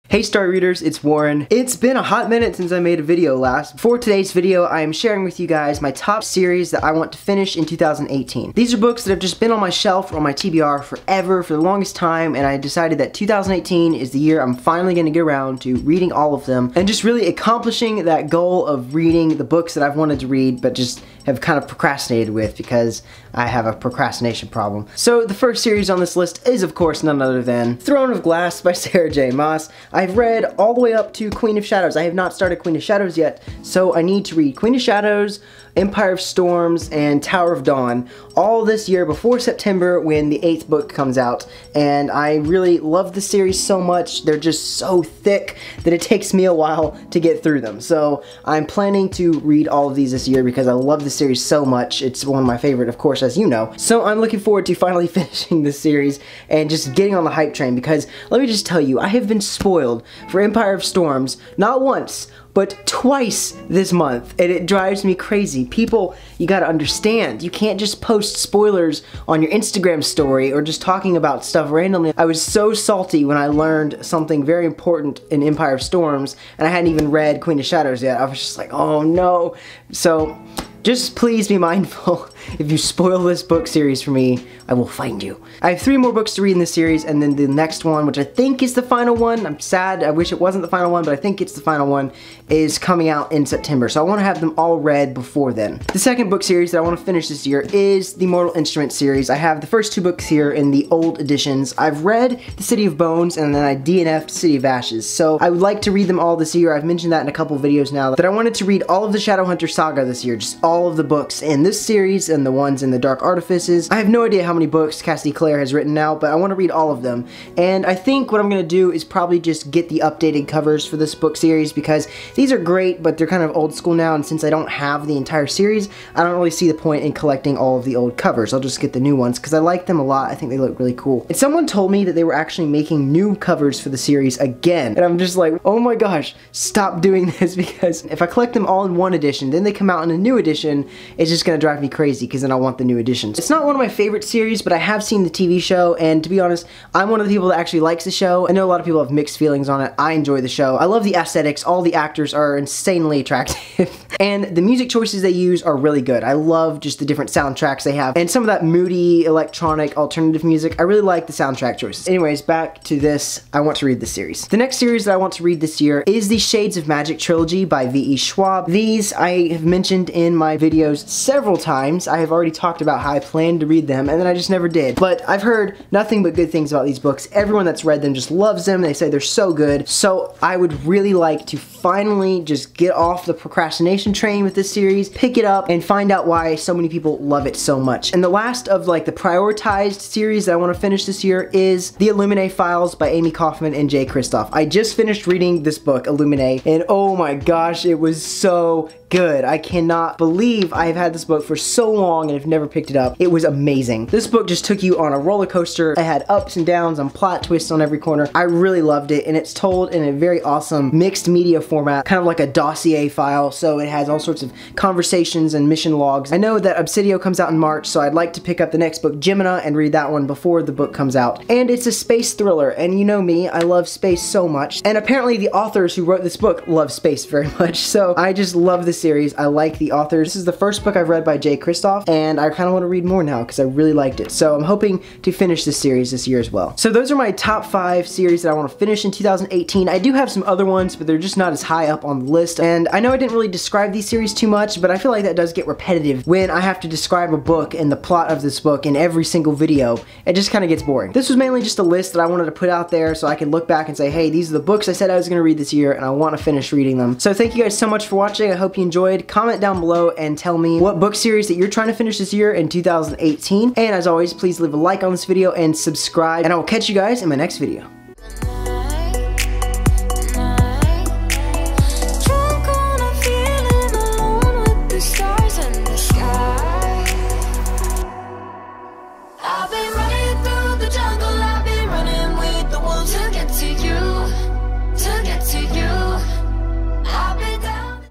Hey Star Readers, it's Warren. It's been a hot minute since I made a video last. For today's video, I am sharing with you guys my top series that I want to finish in 2018. These are books that have just been on my shelf or on my TBR forever, for the longest time, and I decided that 2018 is the year I'm finally going to get around to reading all of them and just really accomplishing that goal of reading the books that I've wanted to read but just have kind of procrastinated with because I have a procrastination problem. So the first series on this list is of course none other than Throne of Glass by Sarah J. Maas. I've read all the way up to Queen of Shadows. I have not started Queen of Shadows yet, so I need to read Queen of Shadows, Empire of Storms, and Tower of Dawn all this year before September when the 8th book comes out. And I really love the series so much. They're just so thick that it takes me a while to get through them. So I'm planning to read all of these this year because I love the series so much. It's one of my favorite, of course, as you know. So I'm looking forward to finally finishing this series and just getting on the hype train, because let me just tell you, I have been spoiled for Empire of Storms not once, but twice this month, and it drives me crazy. People, you gotta understand, you can't just post spoilers on your Instagram story or just talking about stuff randomly. I was so salty when I learned something very important in Empire of Storms, and I hadn't even read Queen of Shadows yet. I was just like, oh no. So, just please be mindful. If you spoil this book series for me, I will find you. I have 3 more books to read in this series, and then the next one, which I think is the final one, I'm sad, I wish it wasn't the final one, but I think it's the final one, is coming out in September. So I want to have them all read before then. The second book series that I want to finish this year is the Mortal Instruments series. I have the first 2 books here in the old editions. I've read The City of Bones, and then I DNF'd City of Ashes. So I would like to read them all this year. I've mentioned that in a couple videos now, that I wanted to read all of the Shadowhunter saga this year, just all of the books in this series and the ones in the Dark Artifices. I have no idea how many books Cassidy Clare has written now, but I want to read all of them. And I think what I'm going to do is probably just get the updated covers for this book series, because these are great, but they're kind of old school now, and since I don't have the entire series, I don't really see the point in collecting all of the old covers. I'll just get the new ones, because I like them a lot. I think they look really cool. And someone told me that they were actually making new covers for the series again, and I'm just like, oh my gosh, stop doing this, because if I collect them all in one edition, then they come out in a new edition, it's just going to drive me crazy, because then I want the new editions. It's not one of my favorite series, but I have seen the TV show, and to be honest, I'm one of the people that actually likes the show. I know a lot of people have mixed feelings on it. I enjoy the show. I love the aesthetics. All the actors are insanely attractive. And the music choices they use are really good. I love just the different soundtracks they have, and some of that moody, electronic, alternative music. I really like the soundtrack choices. Anyways, back to this. I want to read this series. The next series that I want to read this year is the Shades of Magic trilogy by V.E. Schwab. These I have mentioned in my videos several times. I have already talked about how I planned to read them, and then I just never did. But I've heard nothing but good things about these books. Everyone that's read them just loves them. They say they're so good. So I would really like to finally just get off the procrastination train with this series, pick it up, and find out why so many people love it so much. And the last of like the prioritized series that I want to finish this year is The Illuminae Files by Amy Kaufman and Jay Kristoff. I just finished reading this book, Illuminae, and oh my gosh, it was so good. I cannot believe I've had this book for so long and have never picked it up. It was amazing. This book just took you on a roller coaster. It had ups and downs and plot twists on every corner. I really loved it, and it's told in a very awesome mixed media format, kind of like a dossier file, so it has all sorts of conversations and mission logs. I know that Obsidio comes out in March, so I'd like to pick up the next book, Gemina, and read that one before the book comes out. And it's a space thriller, and you know me, I love space so much, and apparently the authors who wrote this book love space very much, so I just love this series. I like the authors. This is the first book I've read by Jay Kristoff, and I kind of want to read more now because I really liked it. So I'm hoping to finish this series this year as well. So those are my top 5 series that I want to finish in 2018. I do have some other ones, but they're just not as high up on the list. And I know I didn't really describe these series too much, but I feel like that does get repetitive when I have to describe a book and the plot of this book in every single video. It just kind of gets boring. This was mainly just a list that I wanted to put out there so I could look back and say, hey, these are the books I said I was going to read this year, and I want to finish reading them. So thank you guys so much for watching. I hope you enjoyed. Comment down below and tell me what book series that you're trying to finish this year in 2018. And as always, please leave a like on this video and subscribe, and I will catch you guys in my next video. Drunk on a feeling alone with the stars in the sky.